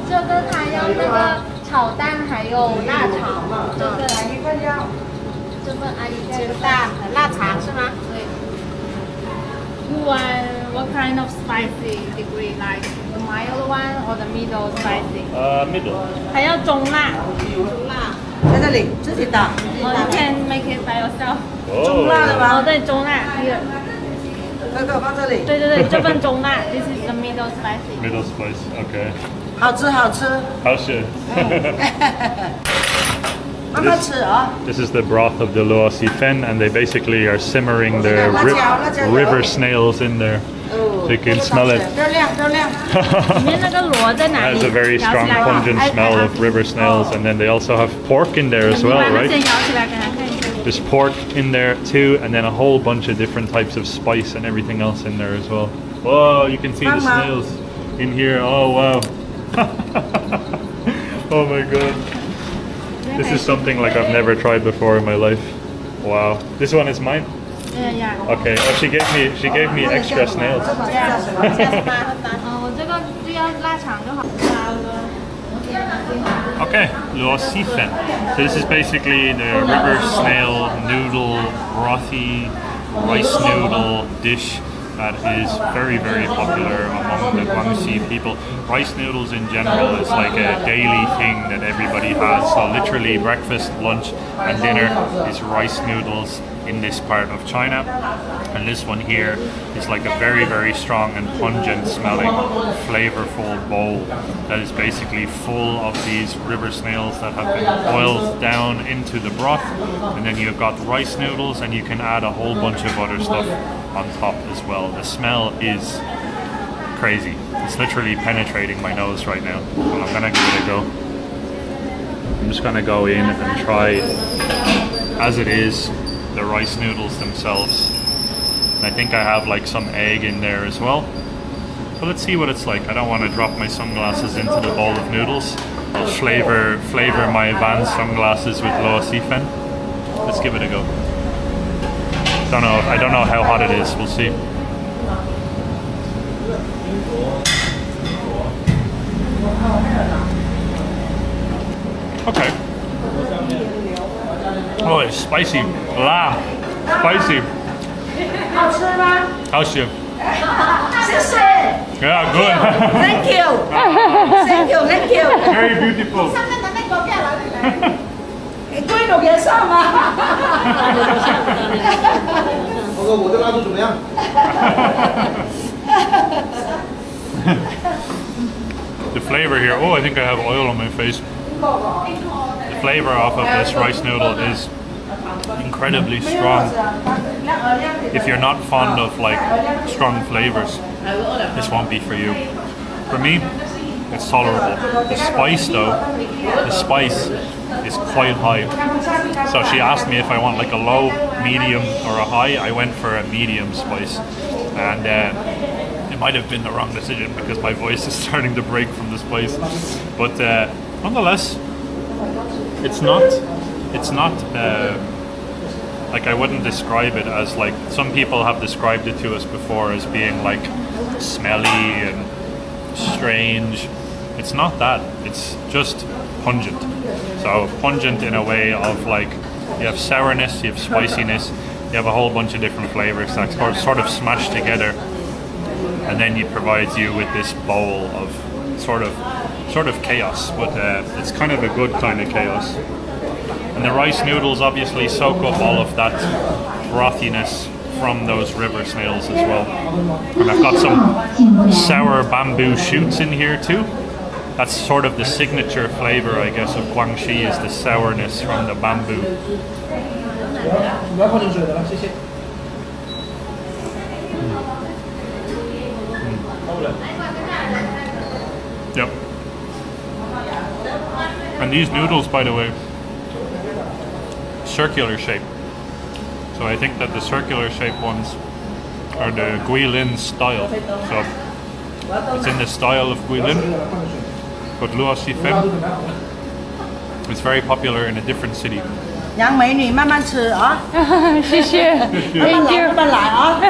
这个还要那个炒蛋，还有辣肠，这份阿里鸡蛋和腊肠是吗？对。You want what kind of spicy degree, like the mild one or the middle spicy? Middle. 还要中辣。中辣。在这里自己打。You can make it by yourself. 中辣的吗？哦，对，中辣。Here. 哥哥放这里。对对对，这份中辣。This is the middle spicy. Middle spice. Okay. 好吃好吃。好吃。慢慢吃啊。This is the broth of the luosi fen, and they basically are simmering their river snails in there. So you can smell it. 漂亮漂亮。里面那个螺在哪 It 里？ has a very strong pungent smell of river snails, and then they also have pork in there as well, 先 right? 摇起来给他看一下。 There's pork in there too, and then a whole bunch of different types of spice and everything else in there as well. Whoa, you can see the snails in here. Oh wow. Oh my god. This is something like I've never tried before in my life. Wow. This one is mine? Yeah. Okay. Oh, she gave me extra snails. 我这个就要腊肠就好。 Okay, luosi fen. So this is basically the river snail noodle, brothy rice noodle dish that is very, very popular among the Guangxi people. Rice noodles in general is like a daily thing that everybody has. So literally breakfast, lunch and dinner is rice noodles in this part of China. And this one here is like a very, very strong and pungent smelling, flavorful bowl that is basically full of these river snails that have been boiled down into the broth. And then you've got rice noodles, and you can add a whole bunch of other stuff on top as well. The smell is crazy. It's literally penetrating my nose right now. But I'm gonna give it a go. I'm just gonna go in and try, as it is, the rice noodles themselves. And I think I have like some egg in there as well. But let's see what it's like. I don't want to drop my sunglasses into the bowl of noodles. I'll flavor my Vans sunglasses with luosi fen. Let's give it a go. I don't know how hot it is. We'll see. Okay. Oh, it's spicy. La. Spicy. 好吃吗？好吃。谢谢。Yeah, good. Thank you. Thank you. Thank you. Very beautiful. 上面的那个变了，你龟都给上吗？我说我的辣度怎么样？ The flavor here. Oh, I think I have oil on my face. The flavor off of this rice noodle is incredibly strong. If you're not fond of like strong flavors, this won't be for you. For me, it's tolerable. The spice though, the spice is quite high. So she asked me if I want like a low, medium or a high. I went for a medium spice, and it might have been the wrong decision because my voice is starting to break from the spice. But nonetheless, it's not like I wouldn't describe it as like some people have described it to us before as being like smelly and strange. It's not that. It's just pungent. So pungent in a way of like you have sourness, you have spiciness, you have a whole bunch of different flavors that sort of smashed together, and then it provides you with this bowl of sort of chaos, but it's kind of a good kind of chaos. And the rice noodles obviously soak up all of that brothiness from those river snails as well. And I've got some sour bamboo shoots in here too. That's sort of the signature flavor, I guess, of Guangxi is the sourness from the bamboo. 不要泡进水的了，谢谢。Yep. And these noodles, by the way, circular shape. So I think that the circular shaped ones are the Guilin style. So it's in the style of Guilin, but luosi fen is very popular in a different city. 杨美女慢慢吃啊，谢谢。慢慢来，慢慢来啊。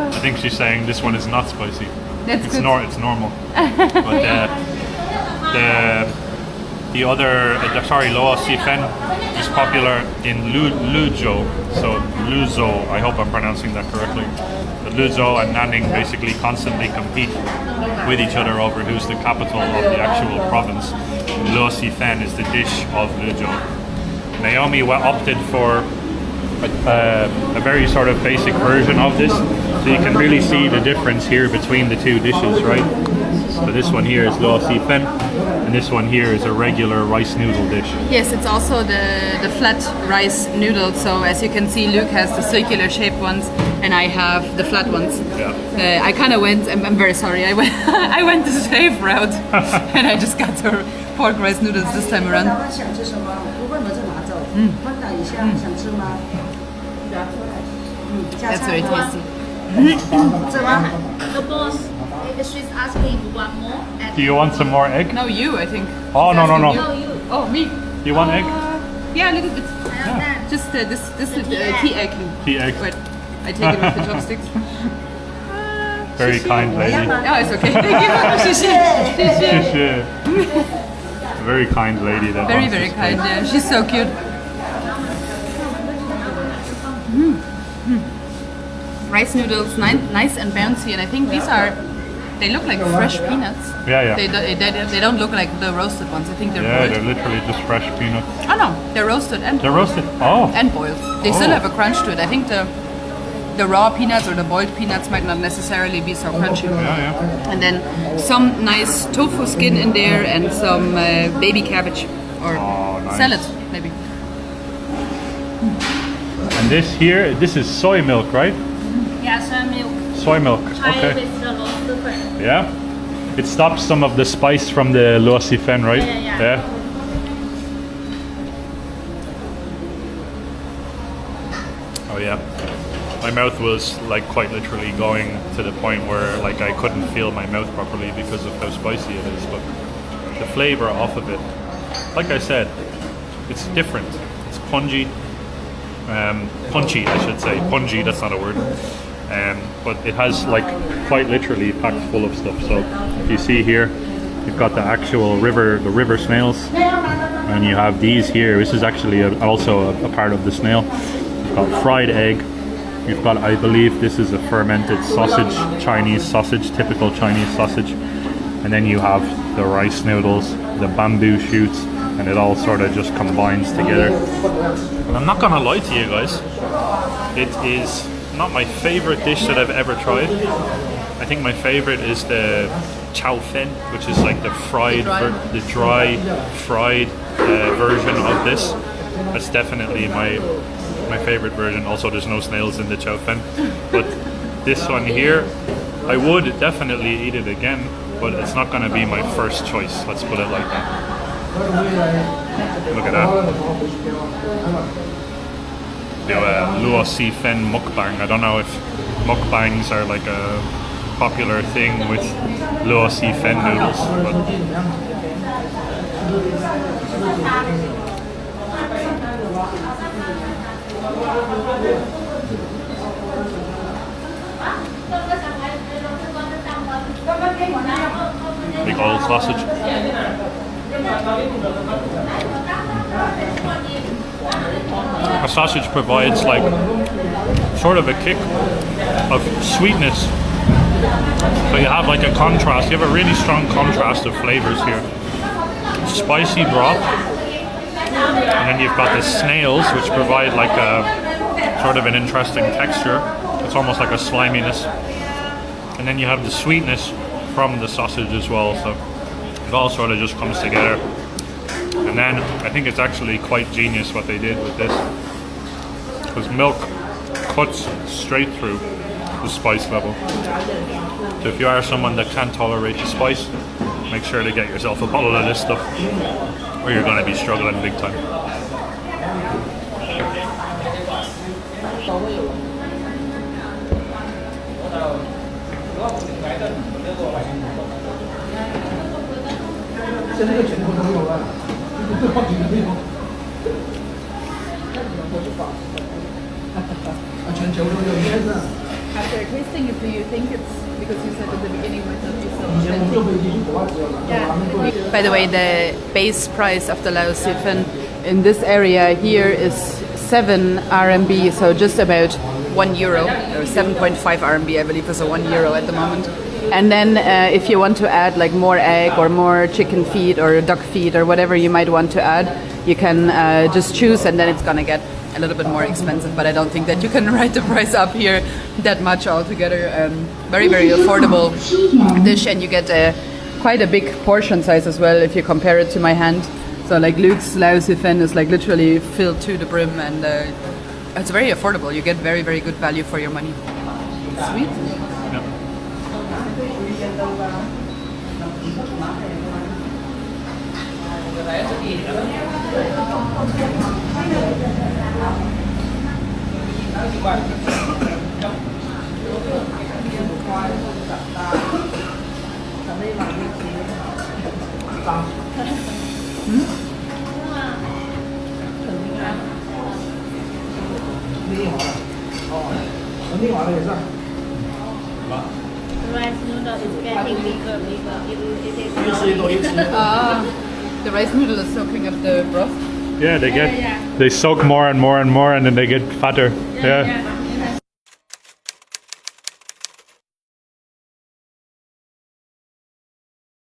I think she's saying this one is not spicy. That's It's good. it's normal. But the other, sorry, Loa Sifen is popular in Luzhou. So Luzhou, I hope I'm pronouncing that correctly. But Luzhou and Nanning basically constantly compete with each other over who's the capital of the actual province. Loa Sifen is the dish of Luzhou. Naomi opted for a very sort of basic version of this, so you can really see the difference here between the two dishes, right? So this one here is Loa Sifen, and this one here is a regular rice noodle dish. Yes, it's also the flat rice noodle. So as you can see, Luke has the circular shaped ones, and I have the flat ones. Yeah. I kind of went. I'm very sorry. I went. I went the safe route, and I just got the pork rice noodles this time around. 想吃什么？如果没这拿走，分享一下，想吃吗？That's very tasty. 这吗？ The boss, she's asking if you want more. And Do you want some more egg? No, you. I think. Oh, no, no, no. no, you. Oh, me. You want egg? Yeah, a little bit. That. Just this tea egg. Tea egg. Wait, I take it with the chopsticks. Very kind lady. Oh, it's okay. Thank you. 谢谢. Very kind lady. That Very, wants very this kind. food. Yeah, she's so cute. Rice noodles, nice and bouncy, and I think they look like fresh peanuts. Yeah, yeah. They don't look like the roasted ones. I think they're Yeah, boiled. they're literally just fresh peanuts. Oh no, they're roasted and They're roasted. Oh. and boiled. They still Oh. have a crunch to it. I think the raw peanuts or the boiled peanuts might not necessarily be so crunchy. Yeah, yeah. And then some nice tofu skin in there and some baby cabbage or Oh, nice. salad maybe. And this here, this is soy milk, right? Yeah, soy milk. Soy milk. Try Okay. with the roasted粉. Yeah. It stops some of the spice from the Loa Sifen, right? Yeah. Oh yeah. My mouth was like quite literally going to the point where like I couldn't feel my mouth properly because of how spicy it is. But the flavor off of it, like I said, it's different. It's punchy, I should say. Punchy, that's not a word. But it has like quite literally packed full of stuff. So if you see here, you've got the actual the river snails, and you have these here. This is actually also a part of the snail. You've got fried egg. You've got, I believe this is a fermented sausage, Chinese sausage, typical Chinese sausage. And then you have the rice noodles, the bamboo shoots, and it all sort of just combines together. And I'm not gonna lie to you guys, it is not my favorite dish that I've ever tried. I think my favorite is the chow fen, which is like the dry fried version of this. That's definitely my favorite version. Also, there's no snails in the chow fen. But this one here, I would definitely eat it again, but it's not going to be my first choice. Let's put it like that. Look at that. The Luo Si Fen mukbang. I don't know if mukbangs are like a popular thing with Luo Si Fen noodles, but big old sausage. A sausage provides like sort of a kick of sweetness. So you have like a contrast, you have a really strong contrast of flavors here. Spicy broth, and then you've got the snails, which provide like a sort of an interesting texture. It's almost like a sliminess. And then you have the sweetness from the sausage as well, so it all sort of just comes together. And then I think it's actually quite genius what they did with this, because milk cuts straight through the spice level. So if you are someone that can't tolerate the spice, make sure to get yourself a bottle of this stuff, or you're going to be struggling big time. tasting it, do you think it's because you said at the beginning it might not be so 以前我们就 authentic? 飞机国外只有拿 By the way, the base price of the Laos siphon in this area here is 7 RMB, so just about €1, or 7.5 RMB, I believe, is a €1 at the moment. And then if you want to add like more egg or more chicken feet or duck feet or whatever you might want to add, you can just choose, and then it's gonna get a little bit more expensive. But I don't think that you can write the price up here that much altogether. Very, very affordable dish, and you get quite a big portion size as well if you compare it to my hand. So like Luke's Lao Sifen is like literally filled to the brim, and it's very affordable. You get very, very good value for your money. Sweet. The rice noodle is getting bigger. It is 吃一多一吃。 The rice noodle is soaking up the broth. Yeah, they soak more and more and more, and then they get fatter. Yeah.